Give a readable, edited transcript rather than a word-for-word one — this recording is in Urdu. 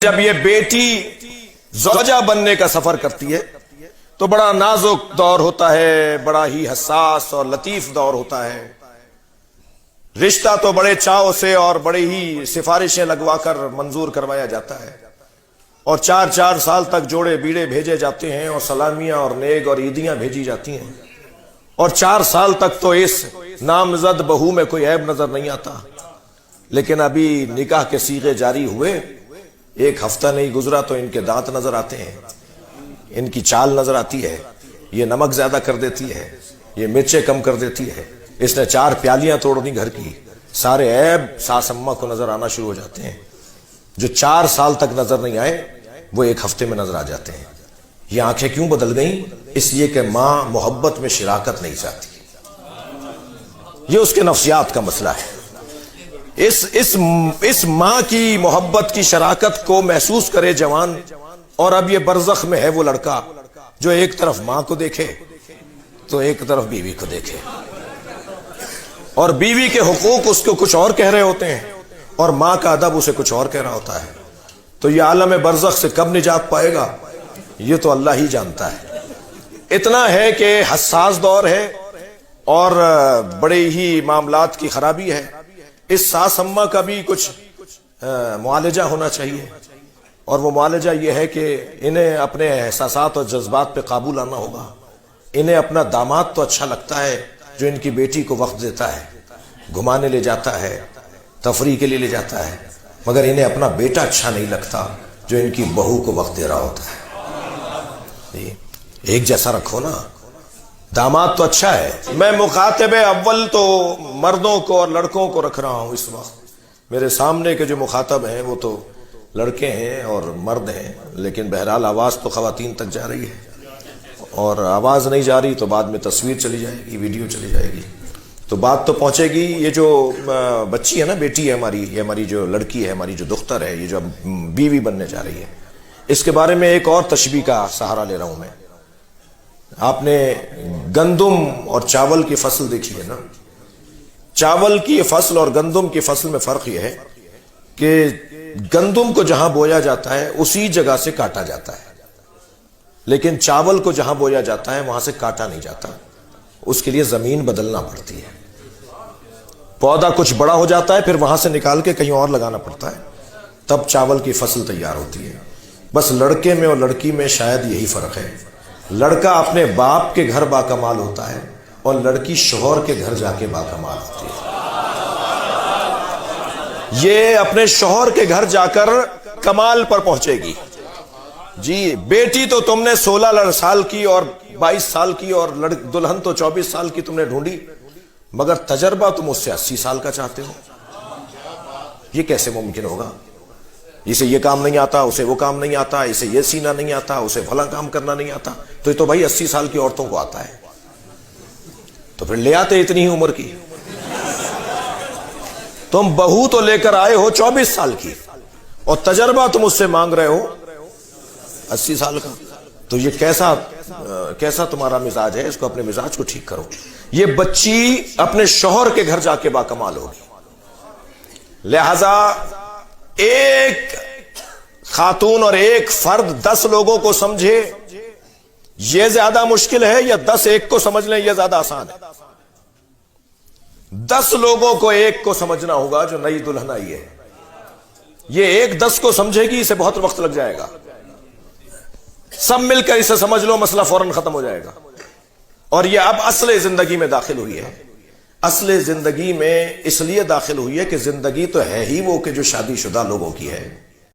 جب یہ بیٹی زوجہ بننے کا سفر کرتی ہے تو بڑا نازک دور ہوتا ہے، بڑا ہی حساس اور لطیف دور ہوتا ہے۔ رشتہ تو بڑے چاؤ سے اور بڑے ہی سفارشیں لگوا کر منظور کروایا جاتا ہے، اور 4 سال تک جوڑے بیڑے بھیجے جاتے ہیں، اور سلامیاں اور نیک اور عیدیاں بھیجی جاتی ہیں، اور 4 سال تک تو اس نامزد بہو میں کوئی عیب نظر نہیں آتا۔ لیکن ابھی نکاح کے صیغے جاری ہوئے، 1 ہفتہ نہیں گزرا تو ان کے دانت نظر آتے ہیں، ان کی چال نظر آتی ہے، یہ نمک زیادہ کر دیتی ہے، یہ مرچیں کم کر دیتی ہے، اس نے 4 پیالیاں توڑ دی گھر کی، سارے عیب ساس اماں کو نظر آنا شروع ہو جاتے ہیں۔ جو 4 سال تک نظر نہیں آئے وہ 1 ہفتے میں نظر آ جاتے ہیں۔ یہ آنکھیں کیوں بدل گئیں؟ اس لیے کہ ماں محبت میں شراکت نہیں چاہتی، یہ اس کے نفسیات کا مسئلہ ہے۔ اس ماں کی محبت کی شراکت کو محسوس کرے جوان، اور اب یہ برزخ میں ہے وہ لڑکا جو ایک طرف ماں کو دیکھے تو ایک طرف بیوی کو دیکھے، اور بیوی کے حقوق اس کو کچھ اور کہہ رہے ہوتے ہیں اور ماں کا ادب اسے کچھ اور کہہ رہا ہوتا ہے۔ تو یہ عالم برزخ سے کب نجات پائے گا یہ تو اللہ ہی جانتا ہے۔ اتنا ہے کہ حساس دور ہے اور بڑے ہی معاملات کی خرابی ہے۔ اس ساس اماں کا بھی کچھ معالجہ ہونا چاہیے، اور وہ معالجہ یہ ہے کہ انہیں اپنے احساسات اور جذبات پہ قابو لانا ہوگا۔ انہیں اپنا داماد تو اچھا لگتا ہے جو ان کی بیٹی کو وقت دیتا ہے، گھمانے لے جاتا ہے، تفریح کے لیے لے جاتا ہے، مگر انہیں اپنا بیٹا اچھا نہیں لگتا جو ان کی بہو کو وقت دے رہا ہوتا ہے۔ ایک جیسا رکھو نا، داماد تو اچھا ہے۔ میں مخاطب اول تو مردوں کو اور لڑکوں کو رکھ رہا ہوں اس وقت۔ میرے سامنے کے جو مخاطب ہیں وہ تو لڑکے ہیں اور مرد ہیں، لیکن بہرحال آواز تو خواتین تک جا رہی ہے، اور آواز نہیں جا رہی تو بعد میں تصویر چلی جائے گی، ویڈیو چلی جائے گی، تو بات تو پہنچے گی۔ یہ جو بچی ہے نا، بیٹی ہے ہماری، یہ ہماری جو لڑکی ہے، ہماری جو دختر ہے، یہ جو بیوی بننے جا رہی ہے، اس کے بارے میں ایک اور تشبیہ کا سہارا لے رہا ہوں میں۔ آپ نے گندم اور چاول کی فصل دیکھی ہے نا؟ چاول کی فصل اور گندم کی فصل میں فرق یہ ہے کہ گندم کو جہاں بویا جاتا ہے اسی جگہ سے کاٹا جاتا ہے، لیکن چاول کو جہاں بویا جاتا ہے وہاں سے کاٹا نہیں جاتا، اس کے لیے زمین بدلنا پڑتی ہے۔ پودا کچھ بڑا ہو جاتا ہے، پھر وہاں سے نکال کے کہیں اور لگانا پڑتا ہے، تب چاول کی فصل تیار ہوتی ہے۔ بس لڑکے میں اور لڑکی میں شاید یہی فرق ہے۔ لڑکا اپنے باپ کے گھر باکمال ہوتا ہے، اور لڑکی شوہر کے گھر جا کے باکمال ہوتی ہے۔ یہ اپنے شوہر کے گھر جا کر کمال پر پہنچے گی۔ جی بیٹی تو تم نے 16 سال کی اور 22 سال کی، اور دلہن تو 24 سال کی تم نے ڈھونڈی، مگر تجربہ تم اس سے 80 سال کا چاہتے ہو۔ یہ کیسے ممکن ہوگا؟ اسے یہ کام نہیں آتا، اسے وہ کام نہیں آتا، اسے یہ سینا نہیں آتا، اسے بھلا کام کرنا نہیں آتا، تو یہ تو بھائی 80 سال کی عورتوں کو آتا ہے، تو پھر لے آتے اتنی ہی عمر کی۔ تم بہو تو لے کر آئے ہو 24 سال کی، اور تجربہ تم اس سے مانگ رہے ہو 80 سال کا، تو یہ کیسا تمہارا مزاج ہے؟ اس کو، اپنے مزاج کو ٹھیک کرو۔ یہ بچی اپنے شوہر کے گھر جا کے باکمال ہوگی۔ لہذا ایک خاتون اور ایک فرد 10 لوگوں کو سمجھے یہ زیادہ مشکل ہے، یا 10 ایک کو سمجھ لیں یہ زیادہ آسان ہے؟ 10 لوگوں کو ایک کو سمجھنا ہوگا جو نئی دلہن آئی ہے۔ یہ ایک 10 کو سمجھے گی، اسے بہت وقت لگ جائے گا۔ سب مل کر اسے سمجھ لو، مسئلہ فوراً ختم ہو جائے گا۔ اور یہ اب اصل زندگی میں داخل ہوئی ہے۔ اصل زندگی میں اس لیے داخل ہوئی ہے کہ زندگی تو ہے ہی وہ کہ جو شادی شدہ لوگوں کی ہے۔